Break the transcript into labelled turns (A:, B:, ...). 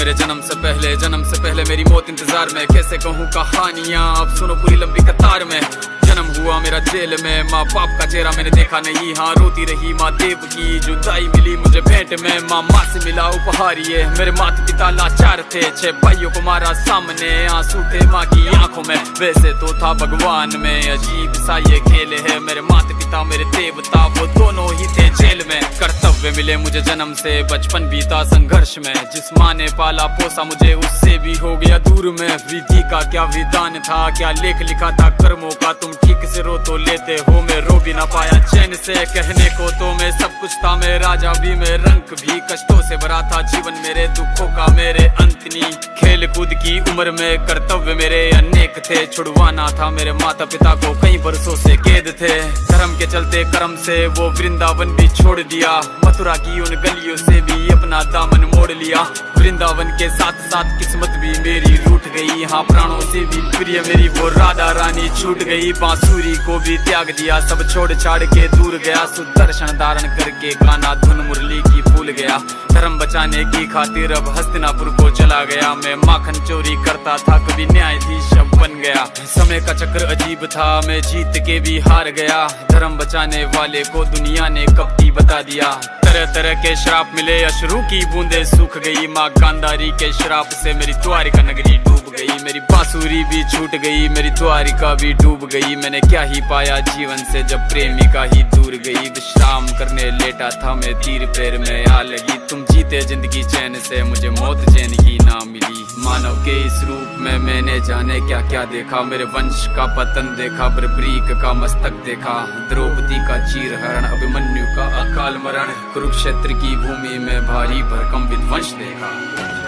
A: मेरे जन्म से पहले मेरी मौत इंतजार में। कैसे कहूँ कहानियाँ, अब सुनो पूरी लंबी कतार में। जन्म हुआ मेरा जेल में, माँ बाप का चेहरा मैंने देखा नहीं। हाँ रोती रही माँ देव की, जुदाई मिली मुझे भेंट में। माँ से मिला उपहार ये, मेरे माता पिता लाचार थे। 6 भाइयों को मारा सामने, आंसू थे माँ की आंखों में। वैसे तो था भगवान में, अजीब सा ये खेल है। मेरे माता पिता मेरे देवता, वो दोनों ही थे जेल में। कर्तव्य मिले मुझे जन्म से, बचपन बीता संघर्ष में। जिस माँ ने पाला पोसा मुझे, उससे भी हो गया दूर में। विधि का क्या विधान था, क्या लेख लिखा था कर्मों का। तुम ठीक से रो तो लेते हो, मैं रो भी ना पाया चैन से। कहने को तो मैं सब कुछ था, मैं राजा भी, मैं रंग भी। कष्टों से भरा था जीवन मेरे, दुखों का मेरे अंत नहीं। खेल कूद की उम्र में कर्तव्य मेरे अनेक थे। छुड़वाना था मेरे माता पिता को, कई बरसों से कैद थे। धर्म के चलते कर्म से वो वृंदावन भी छोड़ दिया। मथुरा की उन गलियों से भी अपना दामन मोड़ लिया। वृंदावन के साथ साथ किस्मत भी मेरी रूठ गई। हाँ प्राणों से भी प्रिय मेरी वो राधा रानी छूट गई। बांसुरी को भी त्याग दिया, सब छोड़ छाड़ के दूर गया। सुदर्शन धारण करके गाना धुन मुरली की भूल गया। धर्म बचाने की खातिर अब हस्तिनापुर को चला गया। मैं माखन चोरी करता था, कभी न्यायाधीश अब बन गया। समय का चक्र अजीब था, मैं जीत के भी हार गया। धर्म बचाने वाले को दुनिया ने कपटी बता दिया। तरह तरह के श्राप मिले, अश्रु की बूंदे सूख गई। माँ गांधारी के श्राप से मेरी द्वारिका नगरी डूब गई। मेरी बांसुरी भी छूट गई, मेरी द्वारिका भी डूब गई। मैंने क्या ही पाया जीवन से, जब प्रेमिका ही दूर गई। विश्राम करने लेटा था मैं, तीर पैर में आ लगी। तुम जीते जिंदगी चैन से, मुझे मौत चैन की ना मिली। मानव के इस रूप में मैंने जाने क्या क्या देखा। मेरे वंश का पतन देखा, बर्बरीक का मस्तक देखा। द्रौपदी का चीरहरण, अभिमन्यु का अकाल मरण। कुरुक्षेत्र की भूमि में भारी भरकम विध्वंस देखा।